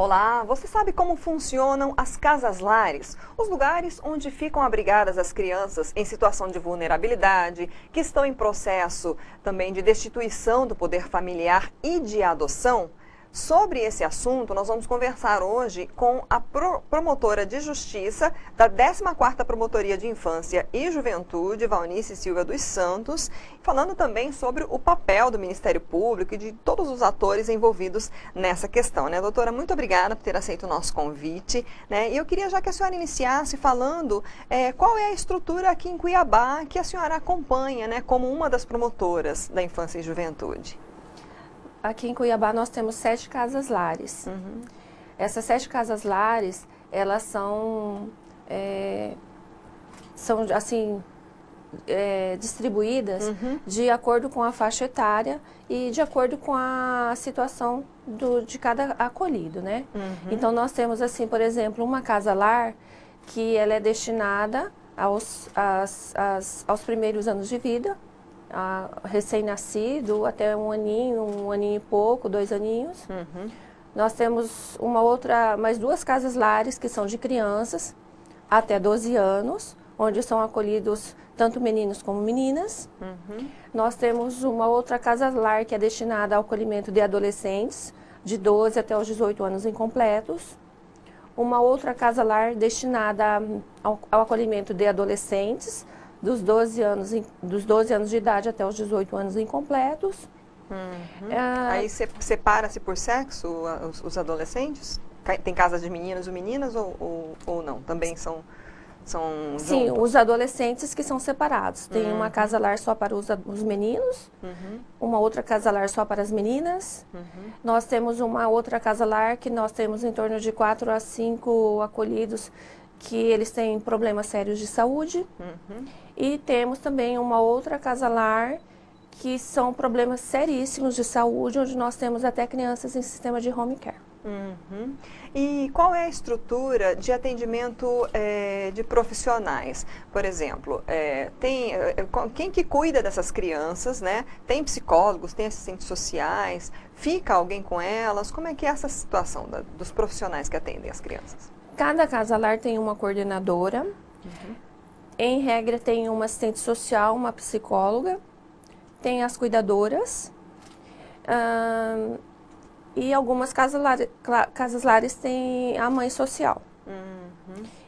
Olá, você sabe como funcionam as casas-lares? Os lugares onde ficam abrigadas as crianças em situação de vulnerabilidade, que estão em processo também de destituição do poder familiar e de adoção? Sobre esse assunto, nós vamos conversar hoje com a promotora de justiça da 14ª Promotoria de Infância e Juventude, Valnice Silva dos Santos, falando também sobre o papel do Ministério Público e de todos os atores envolvidos nessa questão, né? Doutora, muito obrigada por ter aceito o nosso convite, né? E eu queria já que a senhora iniciasse falando qual é a estrutura aqui em Cuiabá que a senhora acompanha, né, como uma das promotoras da Infância e Juventude. Aqui em Cuiabá nós temos 7 casas-lares. Essas 7 casas-lares, elas são assim, distribuídas de acordo com a faixa etária e de acordo com a situação de cada acolhido, né? Então nós temos assim, por exemplo, uma casa-lar que ela é destinada aos primeiros anos de vida, recém-nascido, até um aninho e pouco, 2 aninhos. Nós temos mais 2 casas-lares que são de crianças até 12 anos, onde são acolhidos tanto meninos como meninas. Nós temos uma outra casa-lar que é destinada ao acolhimento de adolescentes, de 12 até os 18 anos incompletos. Uma outra casa-lar destinada ao acolhimento de adolescentes, dos 12 anos de idade até os 18 anos incompletos. Aí separa-se por sexo os adolescentes? Tem casas de meninos e meninas ou não? Também são Sim, juntos? os adolescentes que são separados. Tem uma casa-lar só para os meninos, uma outra casa-lar só para as meninas. Nós temos uma outra casa-lar que nós temos em torno de 4 a 5 acolhidos que eles têm problemas sérios de saúde. E temos também uma outra casa-lar que são problemas seríssimos de saúde, onde nós temos até crianças em sistema de home care. E qual é a estrutura de atendimento de profissionais? Por exemplo, quem que cuida dessas crianças, né? Tem psicólogos, tem assistentes sociais, fica alguém com elas? Como é que é essa situação dos profissionais que atendem as crianças? Cada casa-lar tem uma coordenadora, em regra tem uma assistente social, uma psicóloga, tem as cuidadoras, e algumas casas-lares têm a mãe social.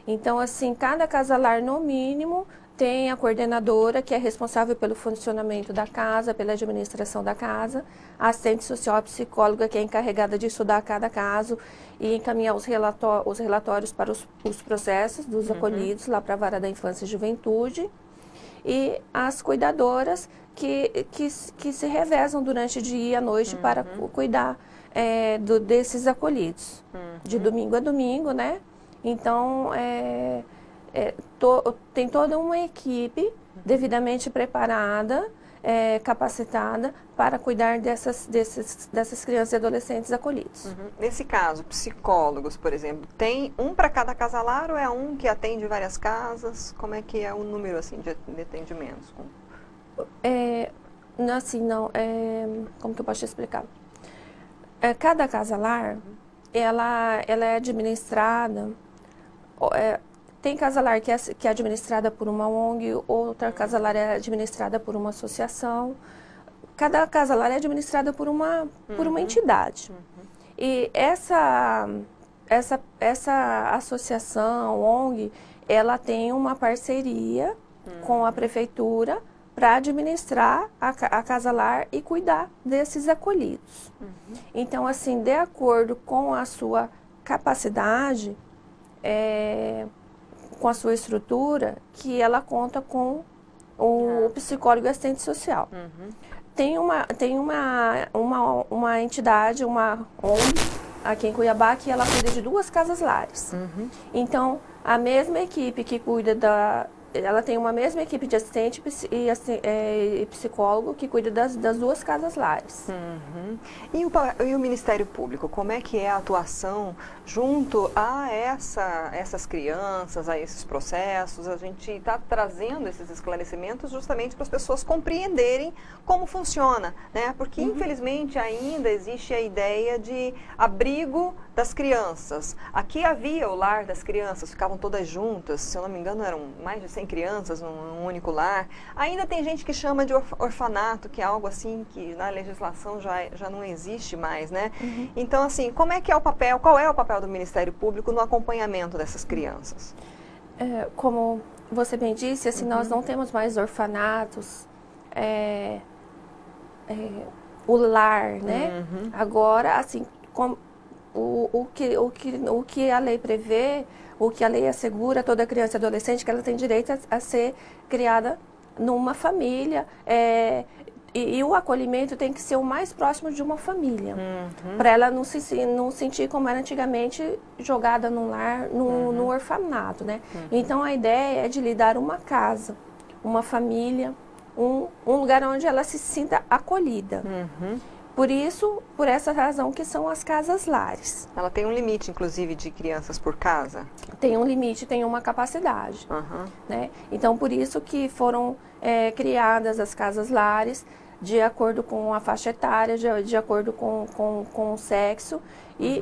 Então, assim, cada casa-lar, no mínimo, tem a coordenadora, que é responsável pelo funcionamento da casa, pela administração da casa, a assistente social, a psicóloga, que é encarregada de estudar cada caso e encaminhar os relatórios para os processos dos acolhidos lá para a Vara da Infância e Juventude, e as cuidadoras que se revezam durante o dia e a noite para cuidar desses acolhidos, de domingo a domingo, né? Então, tem toda uma equipe devidamente preparada, capacitada para cuidar dessas crianças e adolescentes acolhidos. Nesse caso, psicólogos, por exemplo, tem um para cada casa-lar ou é um que atende várias casas? Como é que é o número assim, de atendimentos? Como que eu posso te explicar? Cada casa-lar, ela é administrada... Tem casa-lar que é administrada por uma ONG, outra casa-lar é administrada por uma associação. Cada casa-lar é administrada por uma entidade. E essa associação, ONG, ela tem uma parceria com a prefeitura para administrar a casa-lar e cuidar desses acolhidos. Então, assim, de acordo com a sua capacidade, com a sua estrutura, que ela conta com o psicólogo e assistente social. Tem uma entidade, uma ONG, aqui em Cuiabá, que ela cuida de 2 casas-lares. Então, a mesma equipe que cuida ela tem uma mesma equipe de assistente e psicólogo que cuida das 2 casas-lares. E o Ministério Público, como é que é a atuação junto a essas crianças, a esses processos? A gente está trazendo esses esclarecimentos justamente para as pessoas compreenderem como funciona, né? Porque, infelizmente, ainda existe a ideia de abrigo das crianças. Aqui havia o lar das crianças, ficavam todas juntas, se eu não me engano eram mais de 100 crianças num único lar. Ainda tem gente que chama de orfanato, que é algo assim que na legislação já não existe mais, né? Uhum. Então, assim, como é que é o papel, qual é o papel do Ministério Público no acompanhamento dessas crianças? Como você bem disse, assim, nós não temos mais orfanatos, o lar, né? Uhum. Agora, assim, o que a lei prevê, o que a lei assegura a toda criança e adolescente, que ela tem direito a ser criada numa família, e o acolhimento tem que ser o mais próximo de uma família, para ela não sentir como era antigamente, jogada num lar, no orfanato, né? Então a ideia é de lhe dar uma casa, uma família, um lugar onde ela se sinta acolhida. Por essa razão que são as casas-lares. Ela tem um limite, inclusive, de crianças por casa? Tem um limite, tem uma capacidade. Né? Então, por isso que foram criadas as casas-lares, de acordo com a faixa etária, de acordo com o sexo, e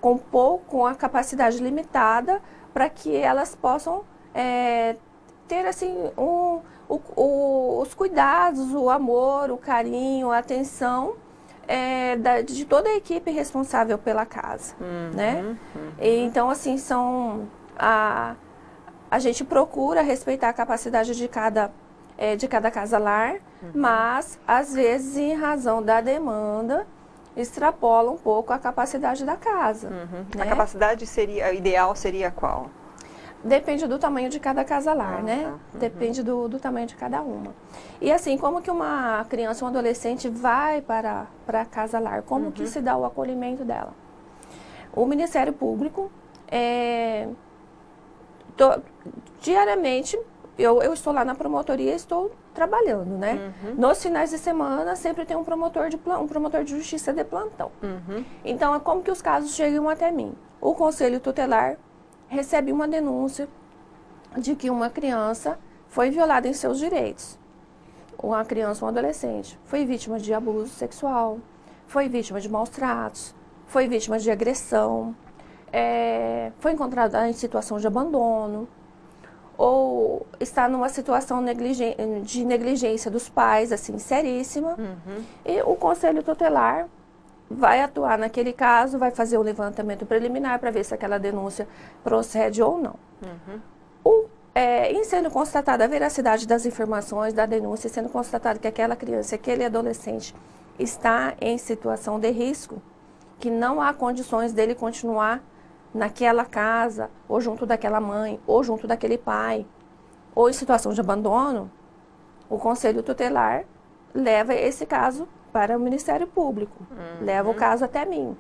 com a capacidade limitada, para que elas possam ter, assim, os cuidados, o amor, o carinho, a atenção de toda a equipe responsável pela casa, né? E, então, assim, a gente procura respeitar a capacidade de cada casa-lar, mas, às vezes, em razão da demanda, extrapola um pouco a capacidade da casa. Né? A capacidade ideal seria qual? Depende do tamanho de cada casa-lar, né? Depende do tamanho de cada uma. E assim, como que uma criança ou um adolescente vai para a casa-lar? Como que se dá o acolhimento dela? O Ministério Público, diariamente, eu estou lá na promotoria e estou trabalhando, né? Nos finais de semana, sempre tem um promotor de justiça de plantão. Então, como que os casos chegam até mim? O Conselho Tutelar recebe uma denúncia de que uma criança foi violada em seus direitos. Uma criança ou um adolescente foi vítima de abuso sexual, foi vítima de maus tratos, foi vítima de agressão, foi encontrada em situação de abandono, ou está numa situação de negligência dos pais, assim, seríssima. E o Conselho Tutelar vai atuar naquele caso, vai fazer o levantamento preliminar para ver se aquela denúncia procede ou não. Em sendo constatada a veracidade das informações da denúncia, sendo constatado que aquela criança, aquele adolescente está em situação de risco, que não há condições dele continuar naquela casa, ou junto daquela mãe, ou junto daquele pai, ou em situação de abandono, o Conselho Tutelar leva esse caso para o Ministério Público, leva o caso até mim,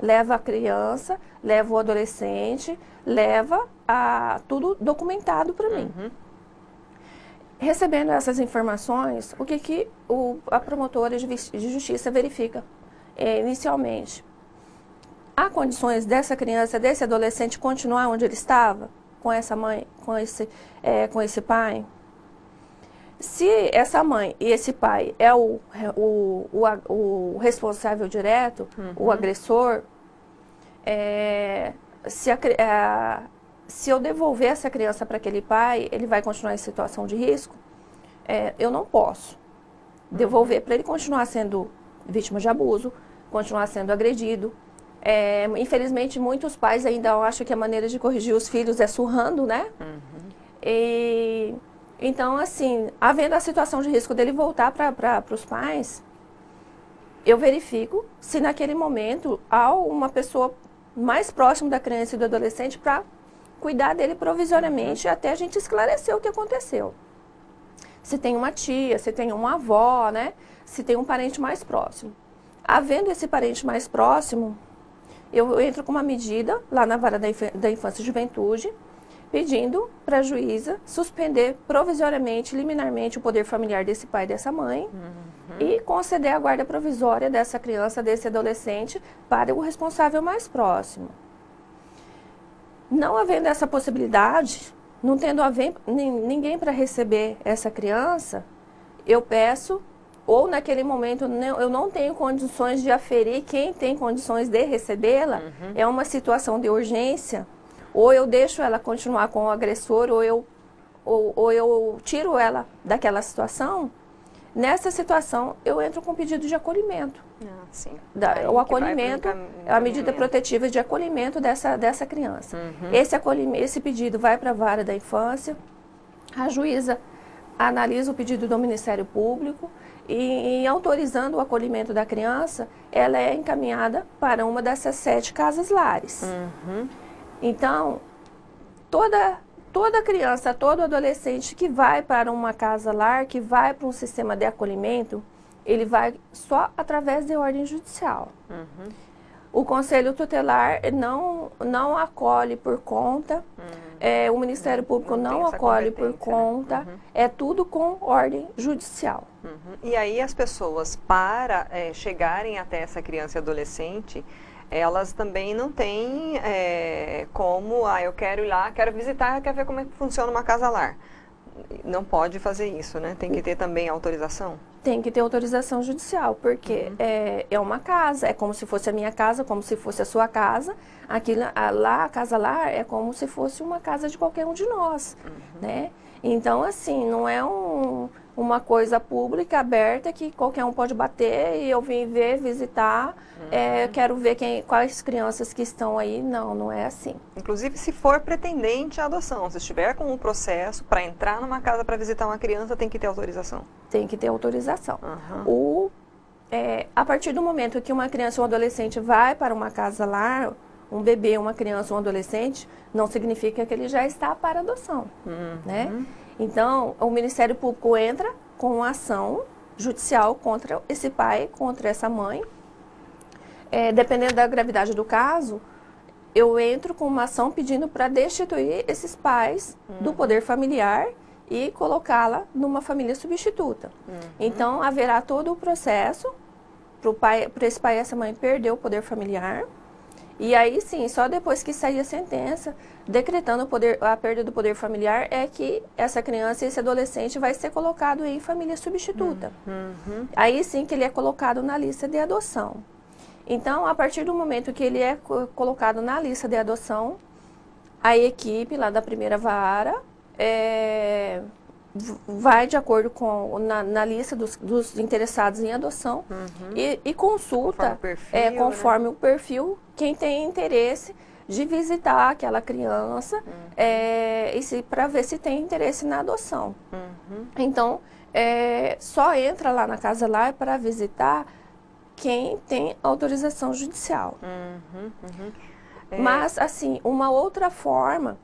leva a criança, leva o adolescente, leva tudo documentado para mim. Recebendo essas informações, o que a promotora de justiça verifica inicialmente? Há condições dessa criança, desse adolescente continuar onde ele estava, com essa mãe, com esse pai? Se essa mãe e esse pai é o responsável direto, o agressor, se eu devolver essa criança para aquele pai, ele vai continuar em situação de risco? Eu não posso devolver para ele continuar sendo vítima de abuso, continuar sendo agredido. Infelizmente, muitos pais ainda acham que a maneira de corrigir os filhos é surrando, né? Então, assim, havendo a situação de risco dele voltar para os pais, eu verifico se naquele momento há uma pessoa mais próxima da criança e do adolescente para cuidar dele provisoriamente até a gente esclarecer o que aconteceu. Se tem uma tia, se tem uma avó, né? Se tem um parente mais próximo. Havendo esse parente mais próximo, eu entro com uma medida lá na Vara da Infância e Juventude, pedindo para a juíza suspender provisoriamente, liminarmente, o poder familiar desse pai e dessa mãe e conceder a guarda provisória dessa criança, desse adolescente, para o responsável mais próximo. Não havendo essa possibilidade, não tendo ninguém para receber essa criança, eu peço ou naquele momento eu não tenho condições de aferir quem tem condições de recebê-la, é uma situação de urgência, ou eu deixo ela continuar com o agressor, ou eu tiro ela daquela situação. Nessa situação, eu entro com pedido de acolhimento. Sim. O acolhimento é a medida protetiva de acolhimento dessa criança. Esse pedido vai para a vara da infância, a juíza analisa o pedido do Ministério Público e autorizando o acolhimento da criança, ela é encaminhada para uma dessas 7 casas-lares. Então, toda criança, todo adolescente que vai para uma casa-lar, que vai para um sistema de acolhimento, ele vai só através de ordem judicial. O Conselho Tutelar não acolhe por conta, o Ministério Público não acolhe por conta, é tudo com ordem judicial. E aí as pessoas, para chegarem até essa criança e adolescente, elas também não têm como, eu quero ir lá, quero visitar, quero ver como é que funciona uma casa-lar. Não pode fazer isso, né? Tem que ter também autorização? Tem que ter autorização judicial, porque é uma casa, é como se fosse a minha casa, como se fosse a sua casa. Aqui, a casa-lar é como se fosse uma casa de qualquer um de nós, né? Então, assim, não é uma coisa pública, aberta, que qualquer um pode bater e eu vim ver, visitar, quero ver quais crianças que estão aí. Não é assim. Inclusive, se for pretendente à adoção, se estiver com um processo para entrar numa casa para visitar uma criança, tem que ter autorização. Tem que ter autorização. A partir do momento que uma criança ou um adolescente vai para uma casa-lar, um bebê, uma criança ou um adolescente, não significa que ele já está para adoção, né? Então, o Ministério Público entra com uma ação judicial contra esse pai, contra essa mãe. Dependendo da gravidade do caso, eu entro com uma ação pedindo para destituir esses pais do poder familiar e colocá-la numa família substituta. Então, haverá todo o processo para esse pai e essa mãe perder o poder familiar. E aí sim, só depois que sair a sentença, decretando a perda do poder familiar, é que essa criança e esse adolescente vai ser colocado em família substituta. Aí sim que ele é colocado na lista de adoção. Então, a partir do momento que ele é colocado na lista de adoção, a equipe lá da primeira vara vai de acordo com na lista dos interessados em adoção e consulta conforme o perfil quem tem interesse de visitar aquela criança para ver se tem interesse na adoção. Então, só entra lá na casa-lar para visitar quem tem autorização judicial. Mas, assim, uma outra forma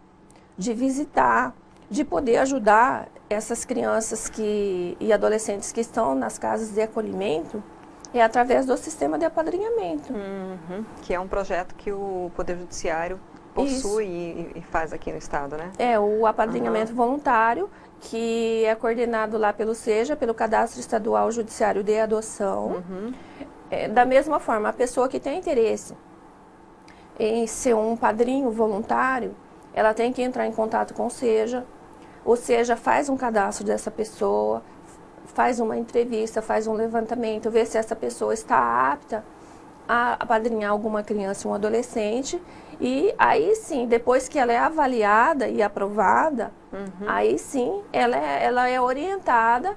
de visitar, de poder ajudar essas crianças e adolescentes que estão nas casas de acolhimento é através do sistema de apadrinhamento. Que é um projeto que o Poder Judiciário possui e faz aqui no Estado, né? O apadrinhamento voluntário, que é coordenado lá pelo SEJA, pelo Cadastro Estadual Judiciário de Adoção. Da mesma forma, a pessoa que tem interesse em ser um padrinho voluntário, ela tem que entrar em contato com o SEJA. O SEJA faz um cadastro dessa pessoa, faz uma entrevista, faz um levantamento, vê se essa pessoa está apta a apadrinhar alguma criança ou um adolescente. E aí sim, depois que ela é avaliada e aprovada, aí sim ela é orientada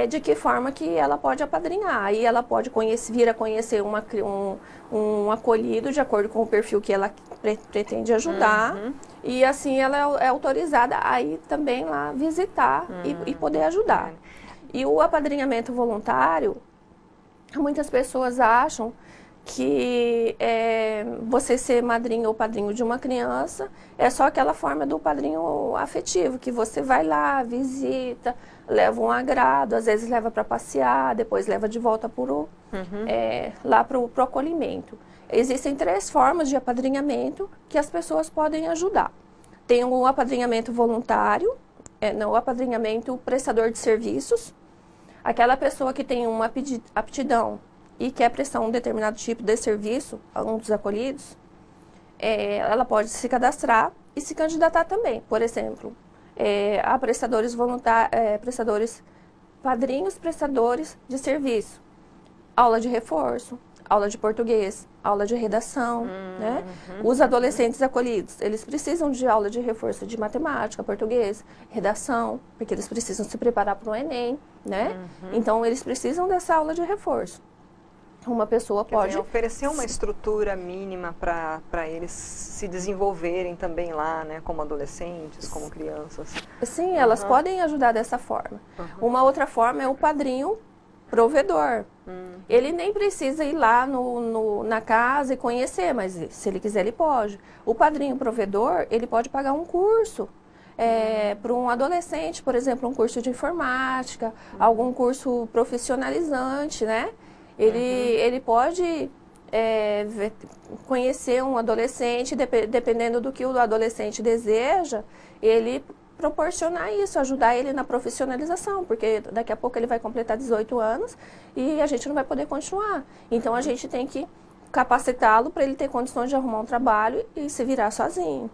de que forma que ela pode apadrinhar. Aí ela pode vir a conhecer um acolhido de acordo com o perfil que ela pretende ajudar. E assim ela é autorizada a ir também lá visitar e poder ajudar. E o apadrinhamento voluntário, muitas pessoas acham que você ser madrinha ou padrinho de uma criança é só aquela forma do padrinho afetivo, que você vai lá, visita, leva um agrado, às vezes leva para passear, depois leva de volta lá para o acolhimento. Existem 3 formas de apadrinhamento que as pessoas podem ajudar. Tem o apadrinhamento voluntário, o apadrinhamento prestador de serviços, aquela pessoa que tem uma aptidão e quer prestar um determinado tipo de serviço a um dos acolhidos, ela pode se cadastrar e se candidatar também. Por exemplo, há prestadores padrinhos prestadores de serviço. Aula de reforço, aula de português, aula de redação, né? Os adolescentes acolhidos, eles precisam de aula de reforço de matemática, português, redação, porque eles precisam se preparar para o Enem, né? Então, eles precisam dessa aula de reforço. Uma pessoa pode... Dizer, oferecer uma estrutura mínima para eles se desenvolverem também lá, né? Como adolescentes, como crianças. Sim, elas podem ajudar dessa forma. Uma outra forma é o padrinho provedor. Ele nem precisa ir lá na casa e conhecer, mas se ele quiser, ele pode. O padrinho provedor, ele pode pagar um curso para um adolescente, por exemplo, um curso de informática, algum curso profissionalizante, né? Ele pode conhecer um adolescente, dependendo do que o adolescente deseja, ele proporcionar isso, ajudar ele na profissionalização, porque daqui a pouco ele vai completar 18 anos e a gente não vai poder continuar. Então, a gente tem que capacitá-lo para ele ter condições de arrumar um trabalho e se virar sozinho.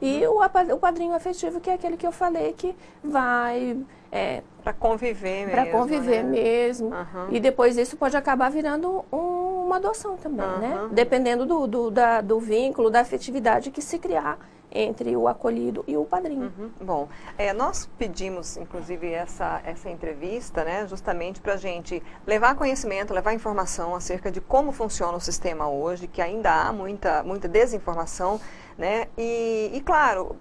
E o padrinho afetivo, que é aquele que eu falei que vai... para conviver mesmo. Para conviver, né? Mesmo. E depois isso pode acabar virando uma adoção também, né? Dependendo do vínculo, da afetividade que se criar entre o acolhido e o padrinho. Bom, nós pedimos, inclusive, essa entrevista, né, justamente para a gente levar conhecimento, levar informação acerca de como funciona o sistema hoje, que ainda há muita desinformação, né, e claro,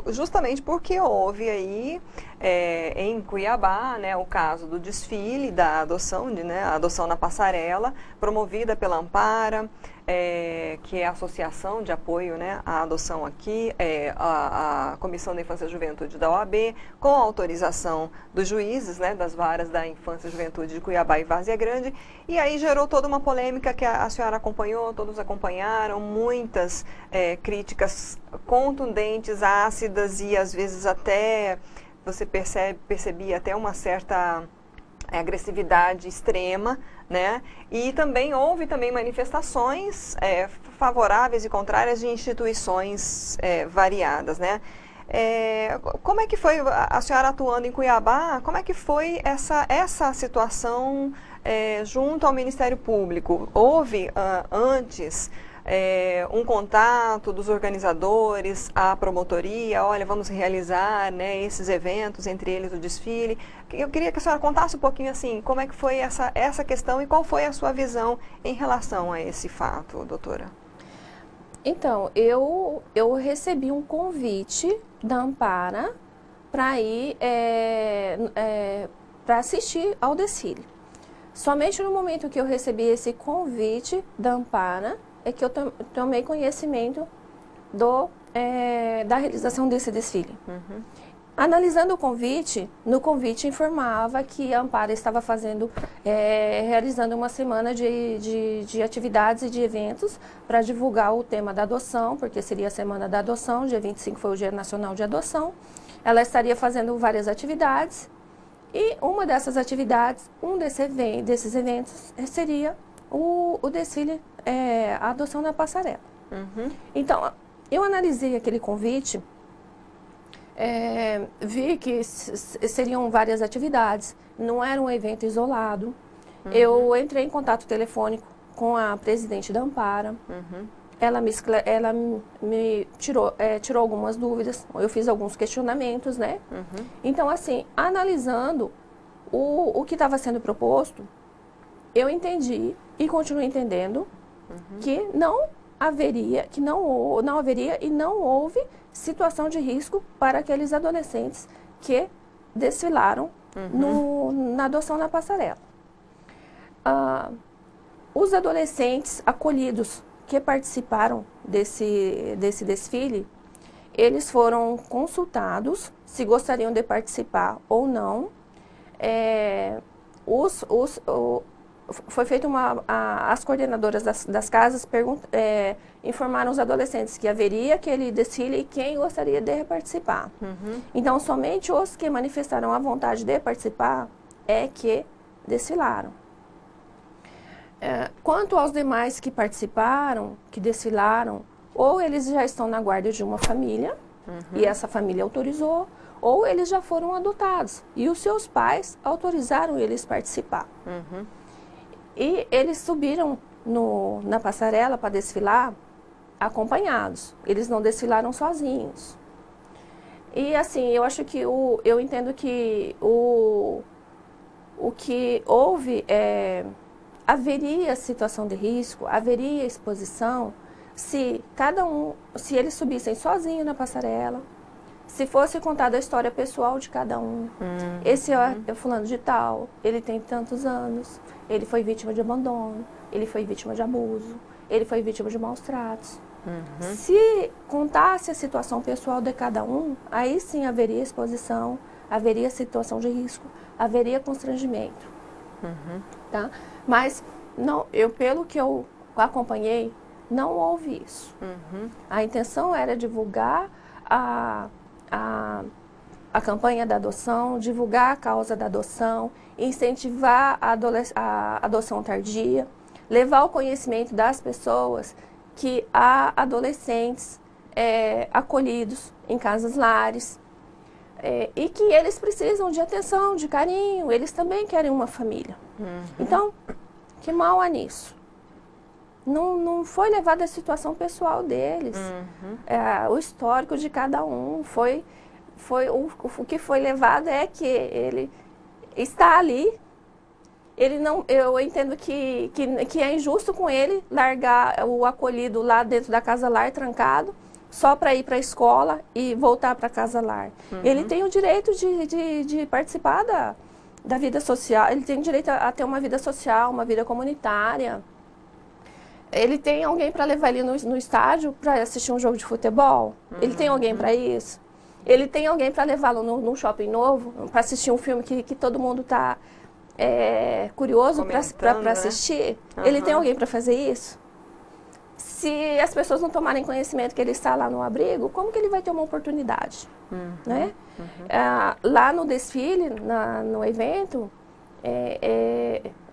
justamente porque houve aí em Cuiabá, né, o caso do desfile da adoção, a adoção na passarela, promovida pela Ampara, que é a Associação de Apoio, né, à Adoção aqui, a Comissão da Infância e Juventude da OAB, com a autorização dos juízes, né, das varas da Infância e Juventude de Cuiabá e Várzea Grande, e aí gerou toda uma polêmica que a senhora acompanhou, todos acompanharam, muitas críticas contundentes, ácidas e às vezes até, você percebia até uma certa agressividade extrema, né? E também houve manifestações favoráveis e contrárias de instituições variadas, né? Como é que foi a senhora atuando em Cuiabá? Como é que foi essa situação junto ao Ministério Público? Houve antes um contato dos organizadores à promotoria, olha, vamos realizar, né, esses eventos, entre eles o desfile. Eu queria que a senhora contasse um pouquinho assim, como é que foi essa questão e qual foi a sua visão em relação a esse fato, doutora? Então, eu recebi um convite da Ampara para ir para assistir ao desfile. Somente no momento que eu recebi esse convite da Ampara, é que eu tomei conhecimento da realização desse desfile. Analisando o convite, no convite informava que a Ampara estava realizando uma semana de atividades e de eventos para divulgar o tema da adoção, porque seria a Semana da Adoção, dia 25 foi o Dia Nacional de Adoção. Ela estaria fazendo várias atividades e uma dessas atividades, desses eventos seria o desfile, a adoção na passarela. Então, eu analisei aquele convite, vi que seriam várias atividades, não era um evento isolado. Eu entrei em contato telefônico com a presidente da Ampara. Ela me tirou algumas dúvidas, eu fiz alguns questionamentos, né? Então, assim, analisando o que estava sendo proposto, eu entendi e continuo entendendo que não haveria e não houve situação de risco para aqueles adolescentes que desfilaram na adoção na passarela. Os adolescentes acolhidos que participaram desse desfile, eles foram consultados se gostariam de participar ou não. Foi feita as coordenadoras das casas informaram os adolescentes que haveria aquele desfile e quem gostaria de participar. Então, somente os que manifestaram a vontade de participar é que desfilaram. Quanto aos demais que participaram, que desfilaram, ou eles já estão na guarda de uma família, e essa família autorizou, ou eles já foram adotados e os seus pais autorizaram eles participar. E eles subiram na passarela para desfilar acompanhados, eles não desfilaram sozinhos. E assim, eu acho que eu entendo que o que houve haveria situação de risco, haveria exposição se se eles subissem sozinhos na passarela, se fosse contada a história pessoal de cada um. Esse é fulano de tal, ele tem tantos anos, ele foi vítima de abandono, ele foi vítima de abuso, ele foi vítima de maus tratos. Se contasse a situação pessoal de cada um, aí sim haveria exposição, haveria situação de risco, haveria constrangimento. Tá? Mas não, pelo que eu acompanhei, não houve isso. A intenção era divulgar a campanha da adoção, divulgar a causa da adoção, incentivar a adoção tardia, levar ao conhecimento das pessoas que há adolescentes acolhidos em casas lares e que eles precisam de atenção, de carinho, eles também querem uma família. Então, que mal há nisso? Não foi levada a situação pessoal deles, o histórico de cada um, o que foi levado é que ele está ali. Eu entendo que é injusto com ele largar o acolhido lá dentro da casa lar trancado, só para ir para a escola e voltar para a casa lar. Ele tem o direito de participar da vida social, ele tem direito a ter uma vida social, uma vida comunitária. Ele tem alguém para levar ele no estádio para assistir um jogo de futebol? Ele tem alguém para isso? Ele tem alguém para levá-lo num shopping novo, para assistir um filme que todo mundo está curioso para assistir? Ele tem alguém para fazer isso? Se as pessoas não tomarem conhecimento que ele está lá no abrigo, como que ele vai ter uma oportunidade? Né? Lá no desfile, no evento,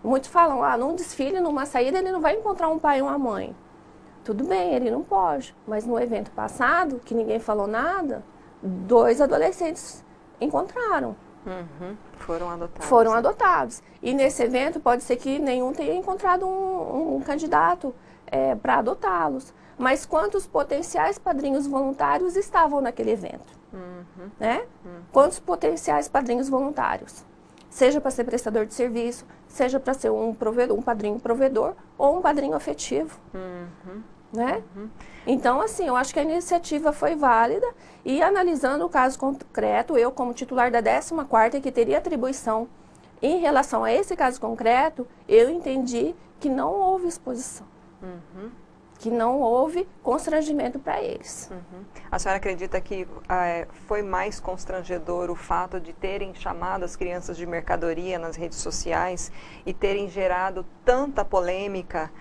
muitos falam, num desfile, numa saída, ele não vai encontrar um pai e uma mãe. Tudo bem, ele não pode. Mas no evento passado, que ninguém falou nada, 2 adolescentes encontraram. Foram adotados. E nesse evento pode ser que nenhum tenha encontrado um candidato para adotá-los. Mas quantos potenciais padrinhos voluntários estavam naquele evento? Né? Quantos potenciais padrinhos voluntários? Seja para ser prestador de serviço, seja para ser um padrinho provedor ou um padrinho afetivo. Né? Então, assim, eu acho que a iniciativa foi válida e analisando o caso concreto, eu como titular da 14ª, que teria atribuição em relação a esse caso concreto, eu entendi que não houve exposição, que não houve constrangimento para eles. A senhora acredita que foi mais constrangedor o fato de terem chamado as crianças de mercadoria nas redes sociais e terem gerado tanta polêmica,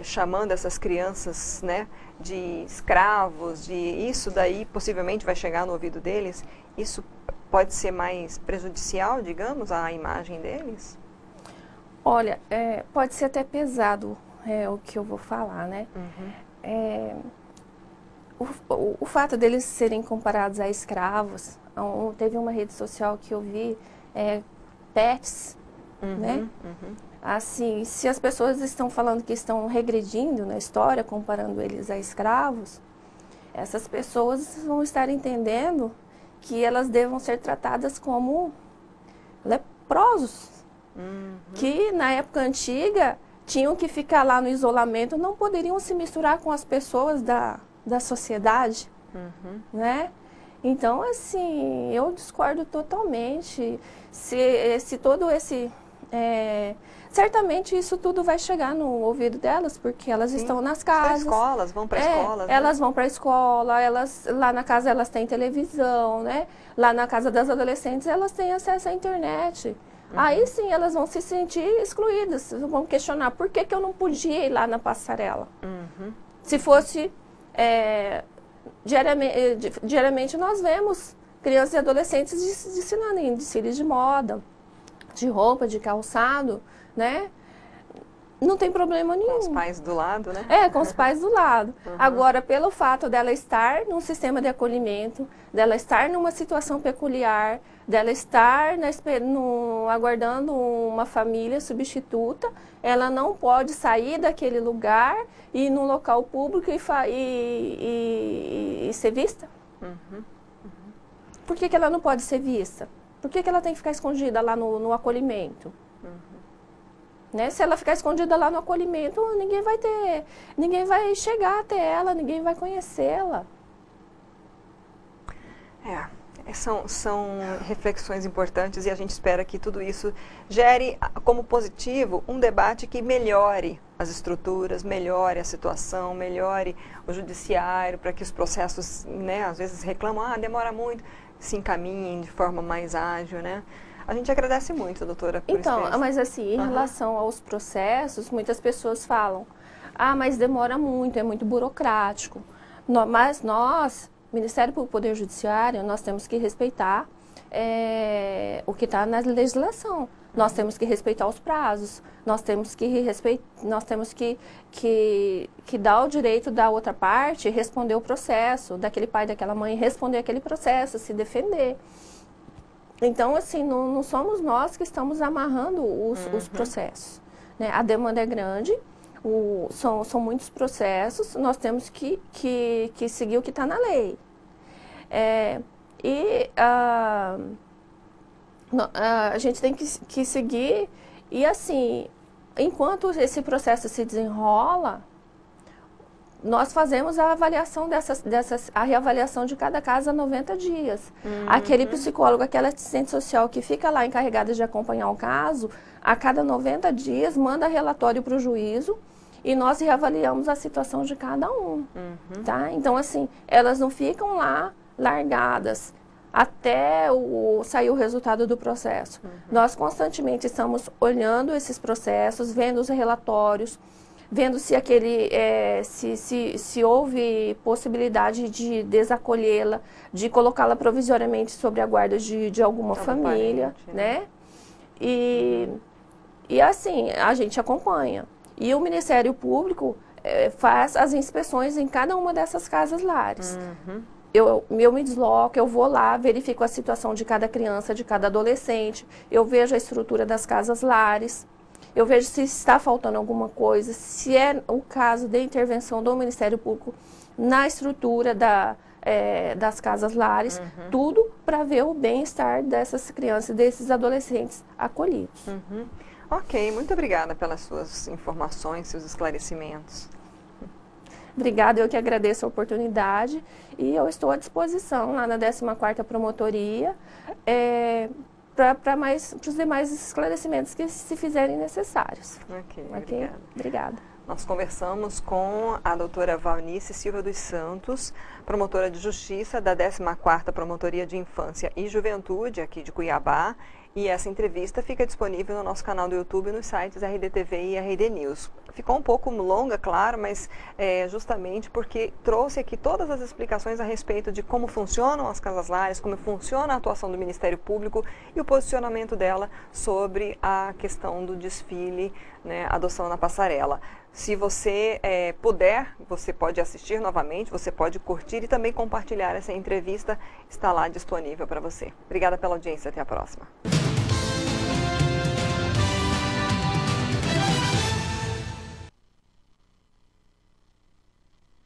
chamando essas crianças, né, de escravos, isso daí possivelmente vai chegar no ouvido deles? Isso pode ser mais prejudicial, digamos, à imagem deles? Olha, pode ser até pesado o que eu vou falar, né? O fato deles serem comparados a escravos, teve uma rede social que eu vi, pets, né? Assim, se as pessoas estão falando que estão regredindo na história, comparando eles a escravos, essas pessoas vão estar entendendo que elas devam ser tratadas como leprosos, que na época antiga tinham que ficar lá no isolamento, não poderiam se misturar com as pessoas da sociedade, né? Então, assim, eu discordo totalmente. Se todo esse... certamente isso tudo vai chegar no ouvido delas, porque elas estão nas casas. Vão para escolas. Elas vão para a escola, lá na casa elas têm televisão, né? Lá na casa das adolescentes elas têm acesso à internet. Aí sim elas vão se sentir excluídas, vão questionar por que eu não podia ir lá na passarela. Se fosse, diariamente nós vemos crianças e adolescentes desfilando em desfiles de moda, de roupa, de calçado, né? Não tem problema nenhum. Com os pais do lado, né? Com os pais do lado. Agora, pelo fato dela estar num sistema de acolhimento, dela estar numa situação peculiar, dela estar aguardando uma família substituta, ela não pode sair daquele lugar e ir num local público e ser vista. Por que ela não pode ser vista? Por que ela tem que ficar escondida lá no acolhimento? Né? Se ela ficar escondida lá no acolhimento, ninguém vai chegar até ela, ninguém vai conhecê-la. São reflexões importantes e a gente espera que tudo isso gere como positivo um debate que melhore as estruturas, melhore a situação, melhore o judiciário, para que os processos, né, às vezes reclamam, demora muito, se encaminhem de forma mais ágil, né? A gente agradece muito, doutora, por Então, mas assim, em relação aos processos, muitas pessoas falam, mas demora muito, é muito burocrático. Mas nós, Ministério Público e Poder Judiciário, nós temos que respeitar o que está na legislação. Nós temos que respeitar os prazos, nós temos que dar o direito da outra parte responder o processo, daquele pai, daquela mãe responder aquele processo, se defender. Então, assim, não somos nós que estamos amarrando os processos, né? A demanda é grande, são muitos processos, nós temos que seguir o que está na lei. A gente tem que seguir, e assim, enquanto esse processo se desenrola, nós fazemos a avaliação a reavaliação de cada caso a 90 dias. Aquele psicólogo, aquela assistente social que fica lá encarregada de acompanhar o caso, a cada 90 dias manda relatório para o juízo e nós reavaliamos a situação de cada um. Tá? Então, assim, elas não ficam lá largadas até sair o resultado do processo. Nós constantemente estamos olhando esses processos, vendo os relatórios, vendo se se houve possibilidade de desacolhê-la, de colocá-la provisoriamente sobre a guarda de alguma família, parente, né? E assim, a gente acompanha. E o Ministério Público faz as inspeções em cada uma dessas casas lares. Eu me desloco, eu vou lá, verifico a situação de cada criança, de cada adolescente, eu vejo a estrutura das casas lares, eu vejo se está faltando alguma coisa, se é o caso de intervenção do Ministério Público na estrutura das casas lares, tudo para ver o bem-estar dessas crianças, desses adolescentes acolhidos. Ok, muito obrigada pelas suas informações, seus esclarecimentos. Obrigada, eu que agradeço a oportunidade e eu estou à disposição lá na 14ª Promotoria para os demais esclarecimentos que se fizerem necessários. Ok, obrigada. Nós conversamos com a doutora Valnice Silva dos Santos, promotora de Justiça da 14ª Promotoria de Infância e Juventude aqui de Cuiabá. E essa entrevista fica disponível no nosso canal do YouTube, nos sites RDTV e RD News. Ficou um pouco longa, claro, mas justamente porque trouxe aqui todas as explicações a respeito de como funcionam as casas lares, como funciona a atuação do Ministério Público e o posicionamento dela sobre a questão do desfile, né, adoção na passarela. Se você puder, você pode assistir novamente, você pode curtir e também compartilhar essa entrevista, está lá disponível para você. Obrigada pela audiência, até a próxima.